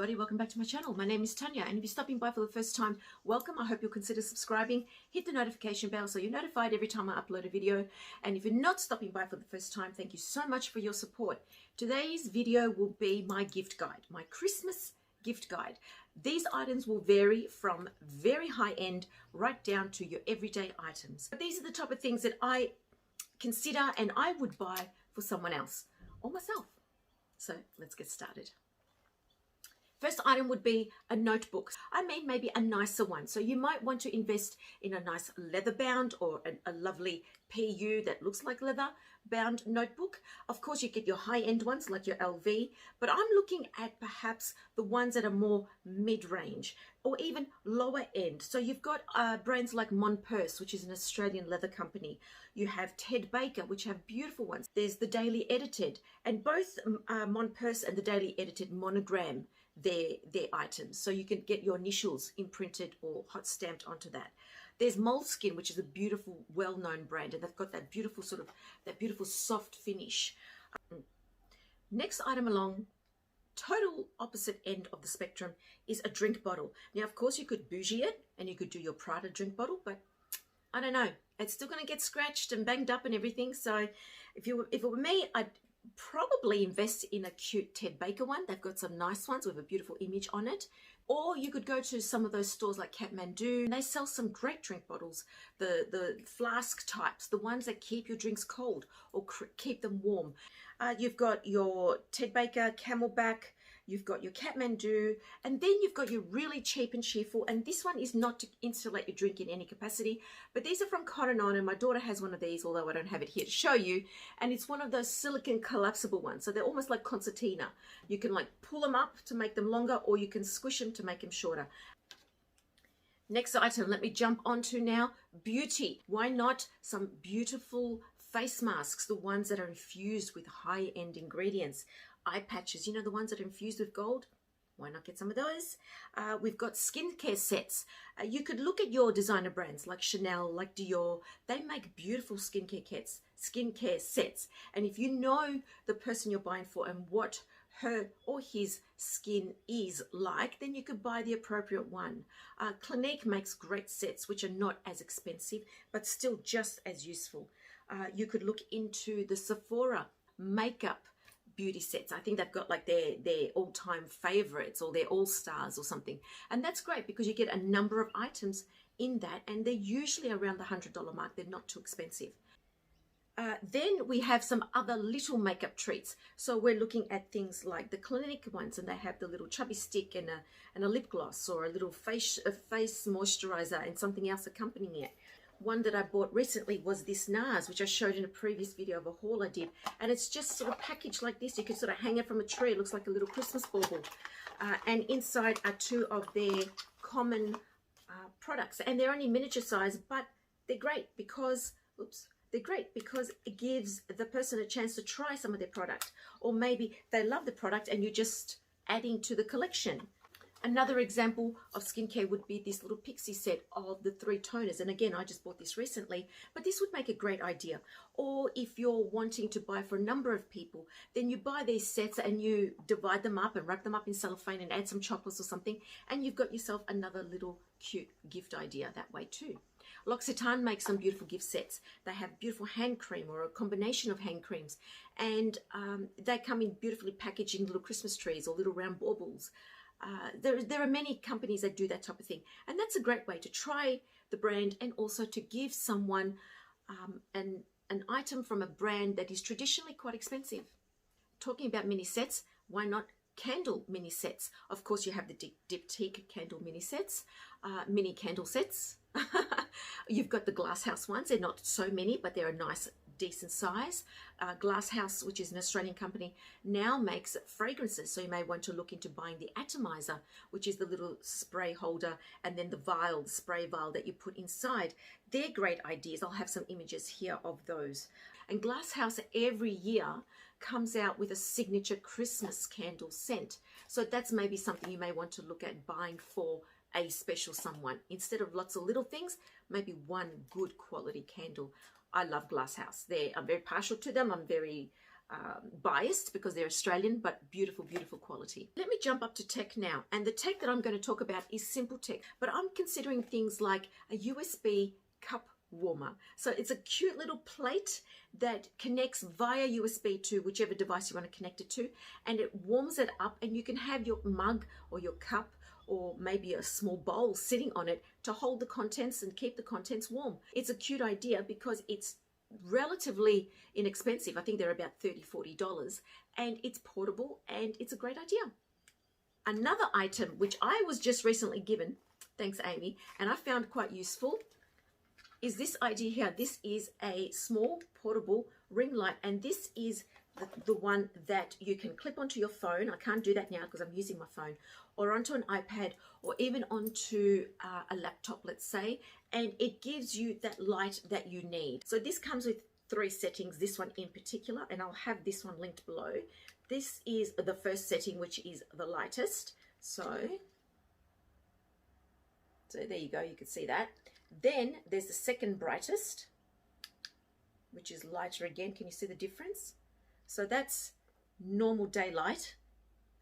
everybody, welcome back to my channel. My name is Tanya, and if you're stopping by for the first time, welcome. I hope you'll consider subscribing, hit the notification bell so you're notified every time I upload a video. And if you're not stopping by for the first time, thank you so much for your support. Today's video will be my gift guide, my Christmas gift guide. These items will vary from very high end right down to your everyday items. But these are the type of things that I consider and I would buy for someone else or myself. So let's get started. First item would be a notebook. I mean, maybe a nicer one. So you might want to invest in a nice leather bound or a lovely PU that looks like leather bound notebook. Of course, you get your high-end ones like your LV, but I'm looking at perhaps the ones that are more mid-range or even lower end. So you've got brands like Montpurse, which is an Australian leather company. You have Ted Baker, which have beautiful ones. There's the Daily Edited, and both Montpurse and the Daily Edited monogram their items, so you can get your initials imprinted or hot stamped onto that. There's Moleskine, which is a beautiful, well-known brand, and they've got that beautiful soft finish. Next item along, total opposite end of the spectrum, is a drink bottle. Now, of course, you could bougie it and you could do your Prada drink bottle, but I don't know. It's still going to get scratched and banged up and everything. So if it were me, I'd probably invest in a cute Ted Baker one. They've got some nice ones with a beautiful image on it. Or you could go to some of those stores like Kathmandu. They sell some great drink bottles, the flask types, the ones that keep your drinks cold or keep them warm. You've got your Ted Baker Camelback, you've got your Kathmandu, and then you've got your really cheap and cheerful, and this one is not to insulate your drink in any capacity, but these are from Cotton On, and my daughter has one of these, although I don't have it here to show you, and it's one of those silicone collapsible ones, so they're almost like concertina. You can like pull them up to make them longer, or you can squish them to make them shorter. Next item, let me jump onto now, beauty. Why not some beautiful face masks, the ones that are infused with high-end ingredients? Eye patches, you know, the ones that are infused with gold. Why not get some of those? We've got skincare sets. You could look at your designer brands like Chanel, like Dior. They make beautiful skincare sets. And if you know the person you're buying for and what her or his skin is like, then you could buy the appropriate one. Clinique makes great sets which are not as expensive but still just as useful. You could look into the Sephora makeup beauty sets. I think they've got like their all-time favorites or their all-stars or something, and that's great because you get a number of items in that, and they're usually around the $100 mark. They're not too expensive. Then we have some other little makeup treats. So we're looking at things like the Clinique ones, and they have the little chubby stick and a lip gloss, or a little face moisturizer and something else accompanying it. One that I bought recently was this NARS, which I showed in a previous video of a haul I did. And it's just sort of packaged like this. You can sort of hang it from a tree. It looks like a little Christmas bauble. And inside are two of their common products. And they're only miniature size, but they're great because, it gives the person a chance to try some of their product. Or maybe they love the product and you're just adding to the collection. Another example of skincare would be this little pixie set of the 3 toners. And again, I just bought this recently, but this would make a great idea. Or if you're wanting to buy for a number of people, then you buy these sets and you divide them up and wrap them up in cellophane and add some chocolates or something. And you've got yourself another little cute gift idea that way too. L'Occitane makes some beautiful gift sets. They have beautiful hand cream or a combination of hand creams. And they come in beautifully packaged in little Christmas trees or little round baubles. There are many companies that do that type of thing, and that's a great way to try the brand and also to give someone an item from a brand that is traditionally quite expensive. Talking about mini sets, why not candle mini sets? Of course, you have the diptyque candle mini sets, mini candle sets. You've got the Glasshouse ones. They're not so many, but they're a nice decent size. Glasshouse, which is an Australian company, now makes fragrances, so you may want to look into buying the atomizer, which is the little spray holder, and then the vial, the spray vial that you put inside. They're great ideas. I'll have some images here of those. And Glasshouse every year comes out with a signature Christmas candle scent, so that's maybe something you may want to look at buying for a special someone. Instead of lots of little things, maybe one good quality candle. I love Glasshouse. I'm very partial to them. I'm very biased because they're Australian, but beautiful, beautiful quality. Let me jump up to tech now. And the tech that I'm going to talk about is simple tech, but I'm considering things like a USB cup warmer. So it's a cute little plate that connects via USB to whichever device you want to connect it to, and it warms it up, and you can have your mug or your cup or maybe a small bowl sitting on it to hold the contents and keep the contents warm. It's a cute idea because it's relatively inexpensive. I think they're about $30–40, and it's portable, and it's a great idea. Another item which I was just recently given, thanks Amy, and I found quite useful, is this idea here. This is a small portable ring light, and this is the one that you can clip onto your phone. I can't do that now because I'm using my phone, or onto an iPad, or even onto a laptop, let's say, and it gives you that light that you need. So this comes with 3 settings, this one in particular, and I'll have this one linked below. This is the first setting, which is the lightest. So there you go, you can see that. Then there's the second brightest, which is lighter again. Can you see the difference? So that's normal daylight,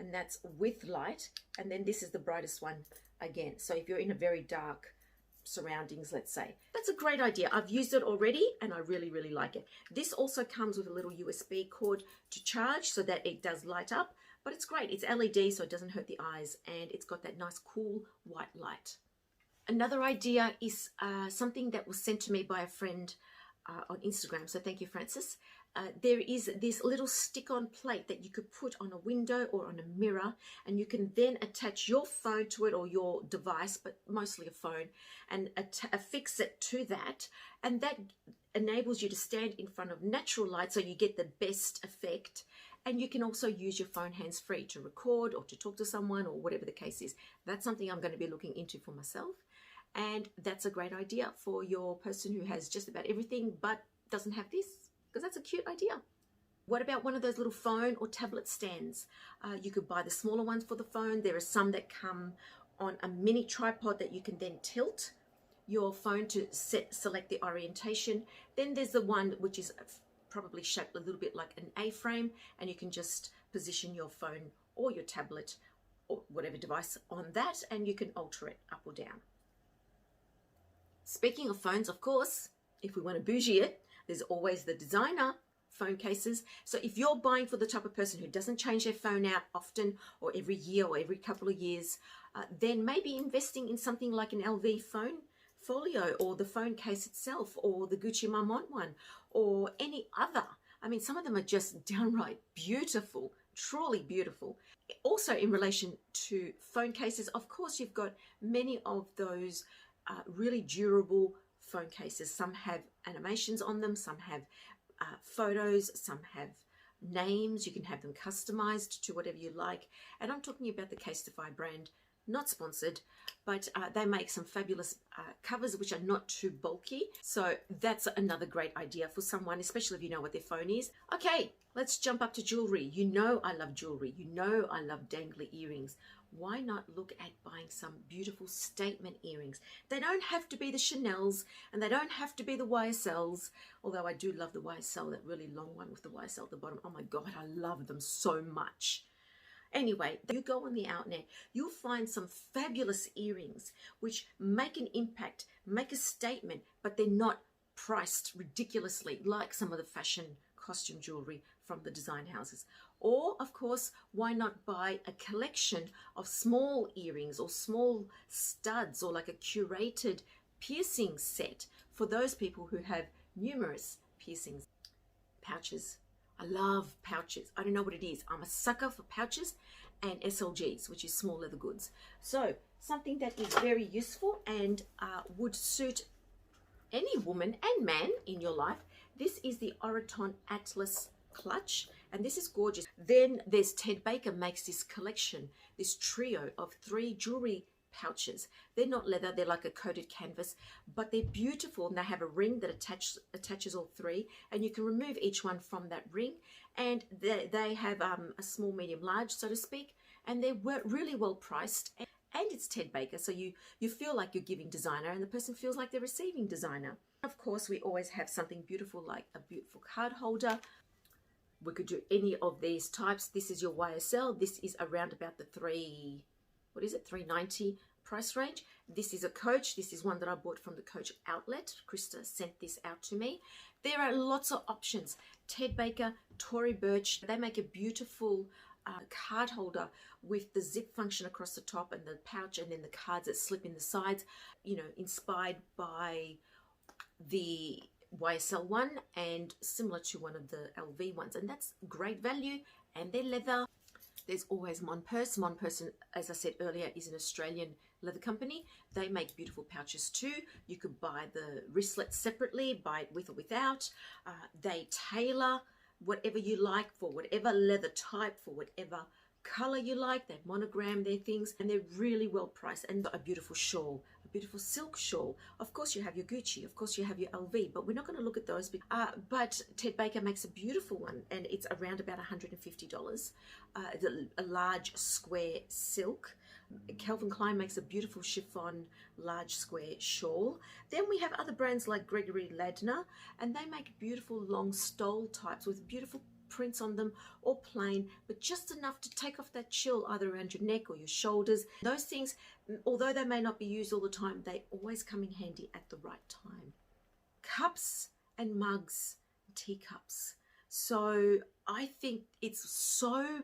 and that's with light. And then this is the brightest one again. So if you're in a very dark surroundings, let's say. That's a great idea. I've used it already and I really, really like it. This also comes with a little USB cord to charge so that it does light up, but it's great. It's LED, so it doesn't hurt the eyes, and it's got that nice cool white light. Another idea is something that was sent to me by a friend on Instagram, so thank you, Francis. There is this little stick-on plate that you could put on a window or on a mirror, and you can then attach your phone to it, or your device, but mostly a phone, and affix it to that, and that enables you to stand in front of natural light so you get the best effect. And you can also use your phone hands-free to record or to talk to someone or whatever the case is. That's something I'm going to be looking into for myself. And that's a great idea for your person who has just about everything but doesn't have this, because that's a cute idea. What about one of those little phone or tablet stands? You could buy the smaller ones for the phone. There are some that come on a mini tripod that you can then tilt your phone to select the orientation. Then there's the one which is probably shaped a little bit like an A-frame, and you can just position your phone or your tablet or whatever device on that, and you can alter it up or down. Speaking of phones, of course, if we want to bougie it, there's always the designer phone cases. So if you're buying for the type of person who doesn't change their phone out often, or every year or every couple of years, then maybe investing in something like an LV phone folio, or the phone case itself, or the Gucci Marmont one, or any other. I mean, some of them are just downright beautiful, truly beautiful. Also, in relation to phone cases, of course, you've got many of those really durable phone cases. Some have animations on them, some have photos, some have names. You can have them customized to whatever you like. And I'm talking about the Casetify brand, not sponsored, but they make some fabulous covers which are not too bulky. So that's another great idea for someone, especially if you know what their phone is. Okay, let's jump up to jewelry. You know I love jewelry. You know I love dangly earrings. Why not look at buying some beautiful statement earrings? They don't have to be the Chanels, and they don't have to be the YSLs, although I do love the YSL, that really long one with the YSL at the bottom. Oh my God, I love them so much. Anyway, you go on the outnet, you'll find some fabulous earrings which make an impact, make a statement, but they're not priced ridiculously like some of the fashion costume jewelry from the design houses. Or, of course, why not buy a collection of small earrings or small studs, or like a curated piercing set for those people who have numerous piercings. Pouches. I love pouches. I don't know what it is. I'm a sucker for pouches and SLGs, which is small leather goods. So something that is very useful and would suit any woman and man in your life. This is the Oraton Atlas clutch, and this is gorgeous. Then there's Ted Baker makes this collection, this trio of 3 jewelry pouches. They're not leather, they're like a coated canvas, but they're beautiful, and they have a ring that attaches all 3, and you can remove each one from that ring. And they have a small, medium, large, so to speak, and they're really well priced. And it's Ted Baker, so you feel like you're giving designer, and the person feels like they're receiving designer. Of course, we always have something beautiful like a beautiful card holder. We could do any of these types. This is your YSL. This is around about the $390 price range. This is a Coach. This is one that I bought from the Coach outlet. Krista sent this out to me. There are lots of options. Ted Baker, Tory Burch, they make a beautiful card holder with the zip function across the top and the pouch, and then the cards that slip in the sides, you know, inspired by the YSL one and similar to one of the LV ones, and that's great value. And they're leather. There's always Mon Purse. Mon Purse, as I said earlier, is an Australian leather company. They make beautiful pouches too. You could buy the wristlets separately, buy it with or without. They tailor whatever you like for whatever leather type, for whatever color you like. They monogram their things, and they're really well priced. And a beautiful shawl, a beautiful silk shawl. Of course you have your Gucci, of course you have your LV, but we're not going to look at those. But Ted Baker makes a beautiful one, and it's around about $150. A large square silk. Calvin Klein makes a beautiful chiffon large square shawl. Then we have other brands like Gregory Ladner, and they make beautiful long stole types with beautiful prints on them, or plain, but just enough to take off that chill either around your neck or your shoulders. Those things, although they may not be used all the time, they always come in handy at the right time. Cups and mugs, teacups. So I think it's so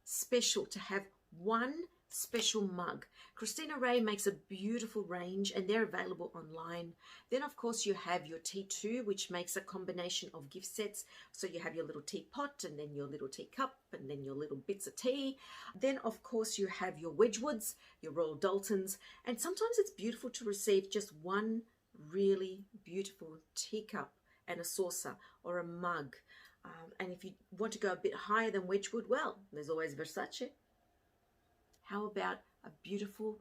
special to have one special mug. Christina Ray makes a beautiful range, and they're available online. Then of course you have your T2, which makes a combination of gift sets. So you have your little teapot, and then your little teacup, and then your little bits of tea. Then of course you have your Wedgwoods, your Royal Daltons, and sometimes it's beautiful to receive just one really beautiful teacup and a saucer or a mug. And if you want to go a bit higher than Wedgwood, well, there's always Versace. How about a beautiful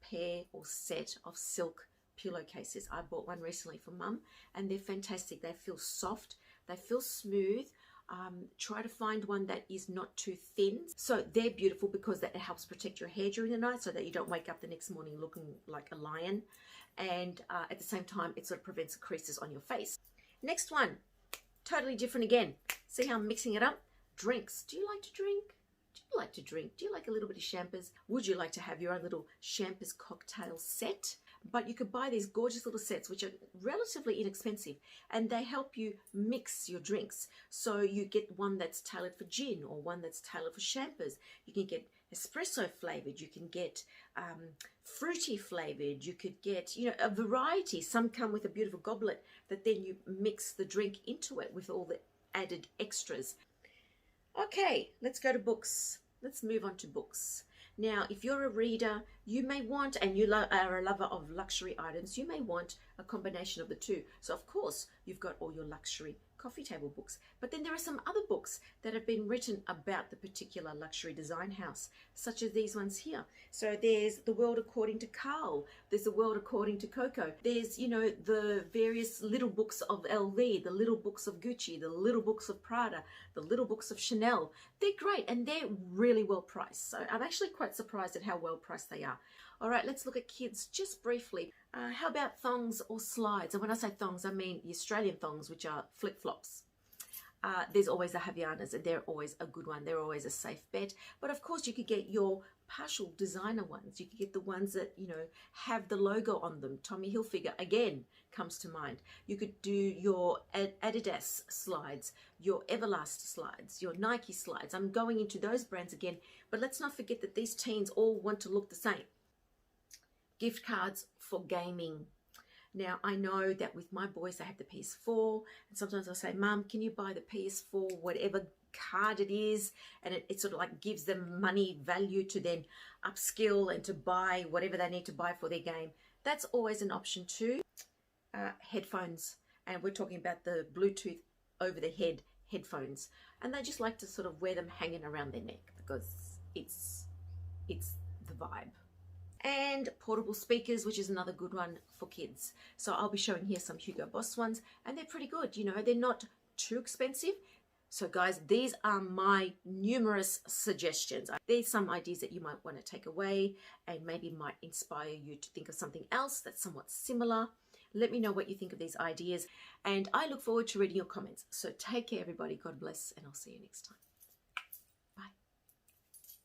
pair or set of silk pillowcases? I bought one recently for Mum, and they're fantastic. They feel soft, they feel smooth. Try to find one that is not too thin. So they're beautiful because that helps protect your hair during the night, so that you don't wake up the next morning looking like a lion. And at the same time, it sort of prevents the creases on your face. Next one, totally different again. See how I'm mixing it up? Drinks. Do you like to drink? Do you like to drink? Do you like a little bit of champers? Would you like to have your own little champers cocktail set? But you could buy these gorgeous little sets, which are relatively inexpensive, and they help you mix your drinks. So you get one that's tailored for gin, or one that's tailored for champers. You can get espresso flavored, you can get fruity flavored, you could get, you know, a variety. Some come with a beautiful goblet that then you mix the drink into it with all the added extras. Okay, let's go to books. Let's move on to books. Now, if you're a reader, you may want, and you are a lover of luxury items, you may want a combination of the two. So, of course, you've got all your luxury coffee table books. But then there are some other books that have been written about the particular luxury design house, such as these ones here. So there's The World According to Carl. There's The World According to Coco. There's, you know, the various little books of LV, the little books of Gucci, the little books of Prada, the little books of Chanel. They're great, and they're really well priced. So I'm actually quite surprised at how well priced they are. All right, let's look at kids just briefly. How about thongs or slides? And when I say thongs, I mean the Australian thongs, which are flip-flops. There's always the Havaianas, and they're always a good one. They're always a safe bet. But of course, you could get your partial designer ones. You could get the ones that, you know, have the logo on them. Tommy Hilfiger, again, comes to mind. You could do your Adidas slides, your Everlast slides, your Nike slides. I'm going into those brands again, but let's not forget that these teens all want to look the same. Gift cards for gaming. Now, I know that with my boys, they have the PS4, and sometimes I'll say, Mum, can you buy the PS4, whatever card it is? And it sort of like gives them money value to then upskill and to buy whatever they need to buy for their game. That's always an option too. Headphones, and we're talking about the Bluetooth over the head headphones, and they just like to sort of wear them hanging around their neck because it's the vibe. And portable speakers, which is another good one for kids. So I'll be showing here some Hugo Boss ones, and they're pretty good. You know, they're not too expensive. So guys, these are my numerous suggestions. There's some ideas that you might want to take away and maybe might inspire you to think of something else that's somewhat similar. Let me know what you think of these ideas, and I look forward to reading your comments. So take care, everybody. God bless, and I'll see you next time.